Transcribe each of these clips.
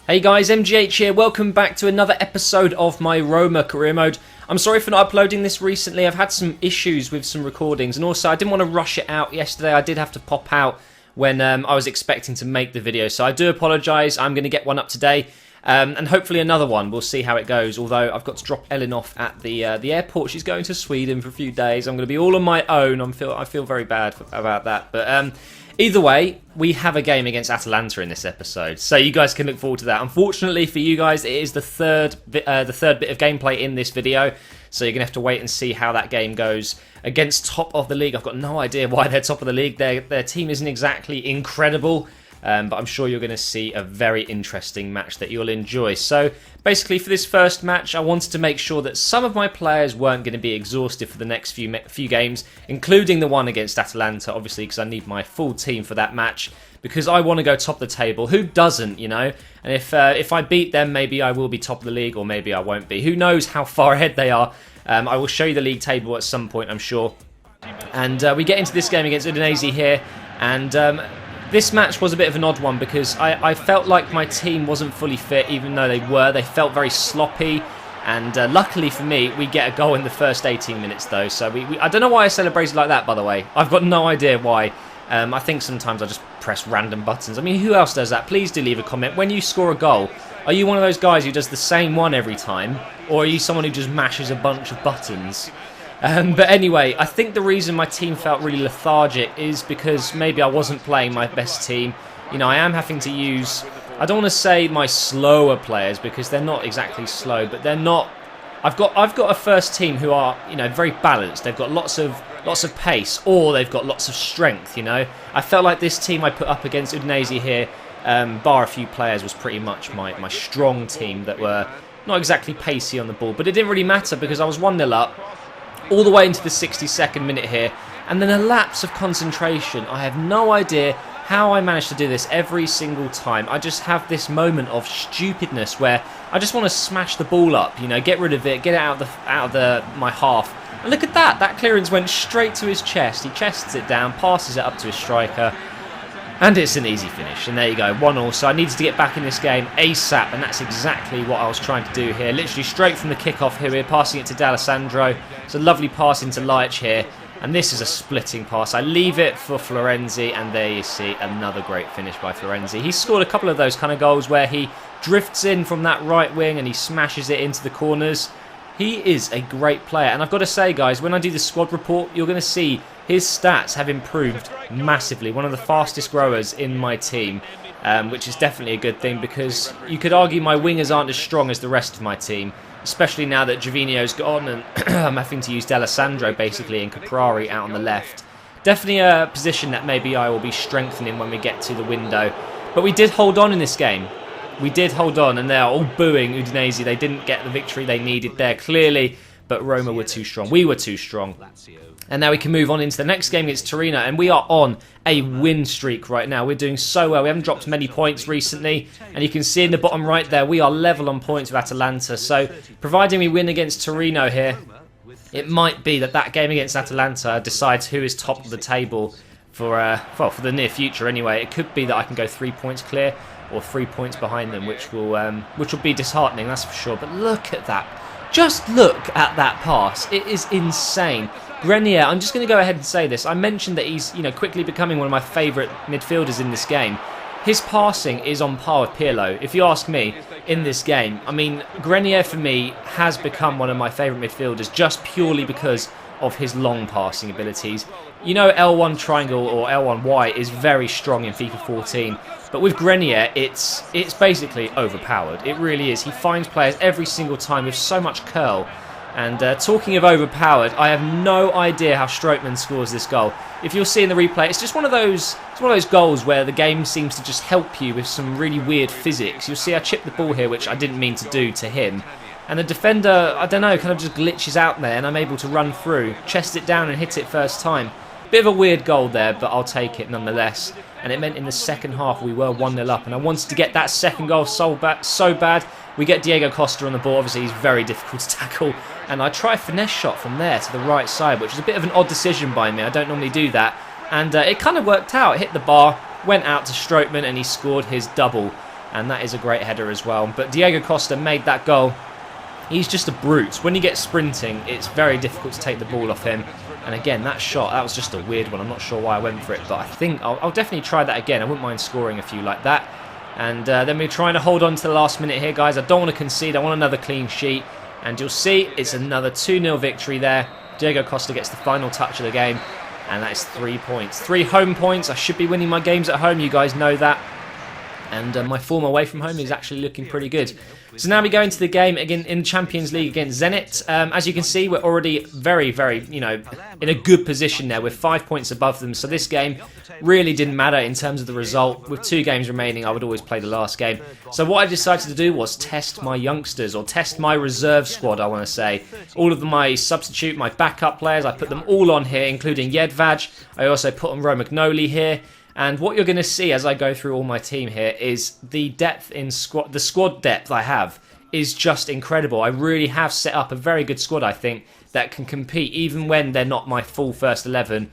Hey guys, MGH here. Welcome back to another episode of my Roma career mode. I'm sorry for not uploading this recently. I've had some issues with some recordings, and also I didn't want to rush it out yesterday. I did have to pop out when I was expecting to make the video, so I do apologise. I'm going to get one up today, and hopefully another one. We'll see how it goes, although I've got to drop Ellen off at the airport. She's going to Sweden for a few days. I'm going to be all on my own. I feel very bad about that, but either way, we have a game against Atalanta in this episode, so you guys can look forward to that. Unfortunately for you guys, it is the third bit of gameplay in this video, so you're going to have to wait and see how that game goes against top of the league. I've got no idea why they're top of the league. Their team isn't exactly incredible, but I'm sure you're going to see a very interesting match that you'll enjoy. So basically for this first match, I wanted to make sure that some of my players weren't going to be exhausted for the next few games, including the one against Atalanta, obviously, because I need my full team for that match, because I want to go top of the table. Who doesn't, you know? And if I beat them, maybe I will be top of the league, or maybe I won't be. Who knows how far ahead they are? I will show you the league table at some point, I'm sure. And we get into this game against Udinese here, and this match was a bit of an odd one because I felt like my team wasn't fully fit, even though they were. They felt very sloppy, and luckily for me, we get a goal in the first 18 minutes though. So I don't know why I celebrated like that, by the way. I've got no idea why. I think sometimes I just press random buttons. I mean, who else does that? Please do leave a comment. When you score a goal, are you one of those guys who does the same one every time? Or are you someone who just mashes a bunch of buttons? But anyway, I think the reason my team felt really lethargic is because maybe I wasn't playing my best team. You know, I am having to use, I don't want to say my slower players because they're not exactly slow, but they're not. I've got a first team who are, you know, very balanced. They've got lots of pace, or they've got lots of strength. You know, I felt like this team I put up against Udinese here, bar a few players, was pretty much my strong team that were not exactly pacey on the ball. But it didn't really matter because I was 1-0 up all the way into the 62nd minute here, and then a lapse of concentration. I have no idea how I managed to do this every single time. I just have this moment of stupidness where I just want to smash the ball up, you know, get rid of it, get it out of my half. And look at that, that clearance went straight to his chest. He chests it down, passes it up to his striker, and it's an easy finish. And there you go, 1-1. So I needed to get back in this game ASAP, and that's exactly what I was trying to do here. Literally straight from the kickoff here, we're passing it to D'Alessandro. It's a lovely pass into Laic here, and this is a splitting pass. I leave it for Florenzi, and there you see another great finish by Florenzi. He's scored a couple of those kind of goals where he drifts in from that right wing and he smashes it into the corners. He is a great player, and I've got to say, guys, when I do the squad report, you're going to see his stats have improved massively. One of the fastest growers in my team, which is definitely a good thing because you could argue my wingers aren't as strong as the rest of my team, especially now that Gervinho's gone and I'm having to use D'Alessandro basically and Caprari out on the left. Definitely a position that maybe I will be strengthening when we get to the window. But we did hold on in this game. We did hold on, and they're all booing Udinese. They didn't get the victory they needed there, clearly, but Roma were too strong. We were too strong. And now we can move on into the next game against Torino, and we are on a win streak right now. We're doing so well. We haven't dropped many points recently, and you can see in the bottom right there, we are level on points with Atalanta. So, providing we win against Torino here, it might be that game against Atalanta decides who is top of the table for the near future anyway. It could be that I can go 3 points clear, or 3 points behind them, which will be disheartening, that's for sure. But look at that. Just look at that pass. It is insane. Grenier, I'm just going to go ahead and say this. I mentioned that he's, you know, quickly becoming one of my favourite midfielders in this game. His passing is on par with Pirlo, if you ask me, in this game. I mean, Grenier for me has become one of my favourite midfielders just purely because of his long passing abilities. You know, L1 triangle or L1Y is very strong in FIFA 14, but with Grenier, it's basically overpowered. It really is. He finds players every single time with so much curl. And talking of overpowered, I have no idea how Strootman scores this goal. If you'll see in the replay, it's just one of those goals where the game seems to just help you with some really weird physics. You'll see I chipped the ball here, which I didn't mean to do to him. And the defender, I don't know, kind of just glitches out there, and I'm able to run through, chest it down and hit it first time. Bit of a weird goal there, but I'll take it nonetheless. And it meant in the second half we were 1-0 up, and I wanted to get that second goal so bad. We get Diego Costa on the ball. Obviously, he's very difficult to tackle. And I try a finesse shot from there to the right side, which is a bit of an odd decision by me. I don't normally do that. And it kind of worked out. It hit the bar, went out to Strootman, and he scored his double. and that is a great header as well. But Diego Costa made that goal. He's just a brute. When he gets sprinting, it's very difficult to take the ball off him. And again, that shot, that was just a weird one. I'm not sure why I went for it, but I think I'll definitely try that again. I wouldn't mind scoring a few like that. And then we're trying to hold on to the last minute here, guys. I don't want to concede. I want another clean sheet. And you'll see it's another 2-0 victory there. Diego Costa gets the final touch of the game. And that is 3 points. 3 home points. I should be winning my games at home. You guys know that. And my form away from home is actually looking pretty good. So now we go into the game again in Champions League against Zenit. As you can see, we're already very, in a good position there. We're 5 points above them. So this game really didn't matter in terms of the result. With 2 games remaining, I would always play the last game. So what I decided to do was test my youngsters, or test my reserve squad, I want to say. All of my substitute, my backup players, I put them all on here, including Jedvaj. I also put on Romagnoli here. And what you're going to see as I go through all my team here is the depth in squad. The squad depth I have is just incredible. I really have set up a very good squad, I think, that can compete even when they're not my full first 11.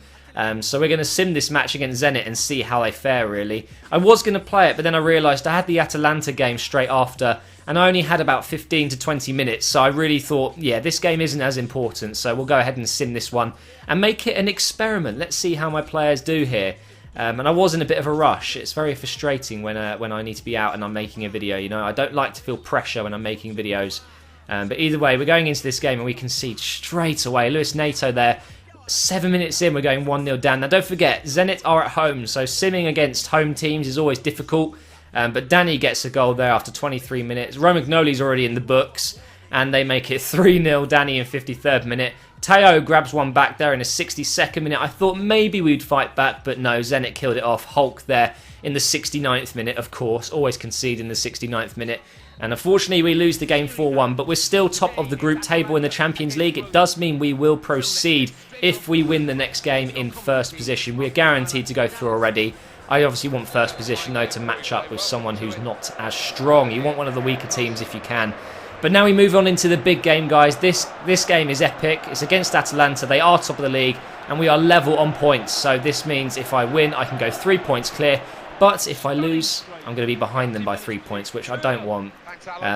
So we're going to sim this match against Zenit and see how they fare, really. I was going to play it, but then I realised I had the Atalanta game straight after, and I only had about 15 to 20 minutes, so I really thought, yeah, this game isn't as important, so we'll go ahead and sim this one and make it an experiment. Let's see how my players do here. And I was in a bit of a rush. It's very frustrating when I need to be out and I'm making a video, you know. I don't like to feel pressure when I'm making videos. But either way, we're going into this game and we concede straight away. Luis Neto there. 7 minutes in, we're going 1-0 down. Now, don't forget, Zenit are at home, so simming against home teams is always difficult. But Danny gets a goal there after 23 minutes. Romagnoli's already in the books, and they make it 3-0, Danny in 53rd minute. Teo grabs one back there in the 62nd minute. I thought maybe we'd fight back, but no, Zenit killed it off. Hulk there in the 69th minute, of course. Always concede in the 69th minute. And unfortunately, we lose the game 4-1, but we're still top of the group table in the Champions League. It does mean we will proceed if we win the next game in first position. We're guaranteed to go through already. I obviously want first position, though, to match up with someone who's not as strong. You want one of the weaker teams if you can. But now we move on into the big game, guys. This game is epic. It's against Atalanta. They are top of the league, and we are level on points. So this means if I win, I can go 3 points clear. But if I lose, I'm going to be behind them by 3 points, which I don't want.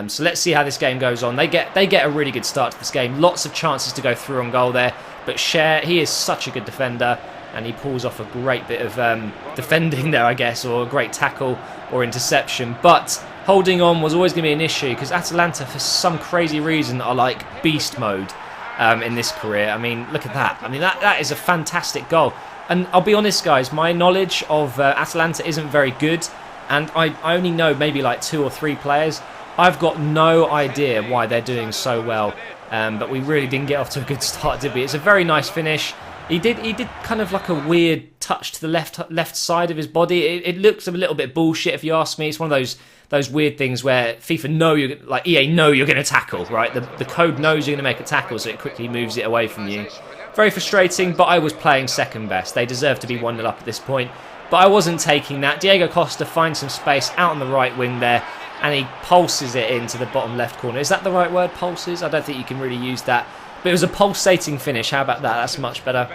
So let's see how this game goes on. They get a really good start to this game. Lots of chances to go through on goal there. But Cher, he is such a good defender, and he pulls off a great bit of defending there, I guess, or a great tackle or interception. But holding on was always going to be an issue because Atalanta, for some crazy reason, are like beast mode in this career. I mean, look at that. I mean, that is a fantastic goal. And I'll be honest, guys, my knowledge of Atalanta isn't very good, and I only know maybe like 2 or 3 players. I've got no idea why they're doing so well, but we really didn't get off to a good start, did we? It's a very nice finish. He did kind of like a weird touch to the left side of his body. It looks a little bit bullshit if you ask me. It's one of those weird things where FIFA EA know you're going to tackle, right? The code knows you're going to make a tackle, so it quickly moves it away from you. Very frustrating, but I was playing second best. They deserve to be 1-0 up at this point, but I wasn't taking that. Diego Costa finds some space out on the right wing there, and he pulses it into the bottom left corner. Is that the right word, pulses? I don't think you can really use that. But it was a pulsating finish. How about that? That's much better.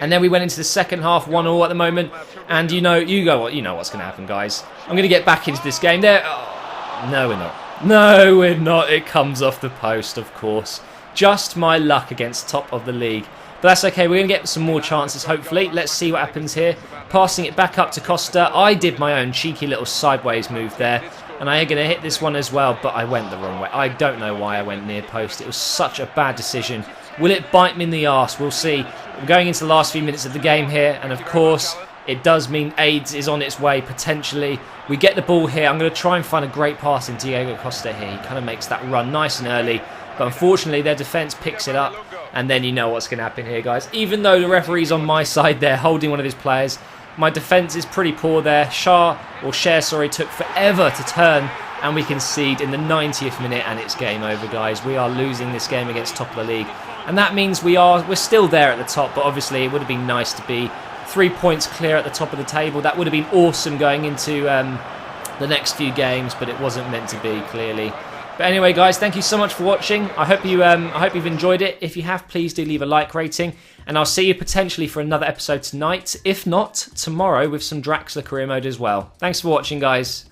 And then we went into the second half, 1-1 at the moment. And you know what's going to happen, guys. I'm going to get back into this game. There. Oh, no, we're not. No, we're not. It comes off the post, of course. Just my luck against top of the league. But that's okay. We're going to get some more chances, hopefully. Let's see what happens here. Passing it back up to Costa. I did my own cheeky little sideways move there. And I am going to hit this one as well, but I went the wrong way. I don't know why I went near post. It was such a bad decision. Will it bite me in the arse? We'll see. We're going into the last few minutes of the game here, and of course, it does mean AIDS is on its way, potentially. We get the ball here. I'm going to try and find a great pass in Diego Costa here. He kind of makes that run nice and early, but unfortunately, their defence picks it up, and then you know what's going to happen here, guys. Even though the referee's on my side there, holding one of his players, my defence is pretty poor there. Cher took forever to turn, and we concede in the 90th minute, and it's game over, guys. We are losing this game against top of the league, and that means we're still there at the top. But obviously, it would have been nice to be 3 points clear at the top of the table. That would have been awesome going into the next few games, but it wasn't meant to be, clearly. But anyway, guys, thank you so much for watching. I hope you've enjoyed it. If you have, please do leave a like rating. And I'll see you potentially for another episode tonight. If not, tomorrow with some Draxler career mode as well. Thanks for watching, guys.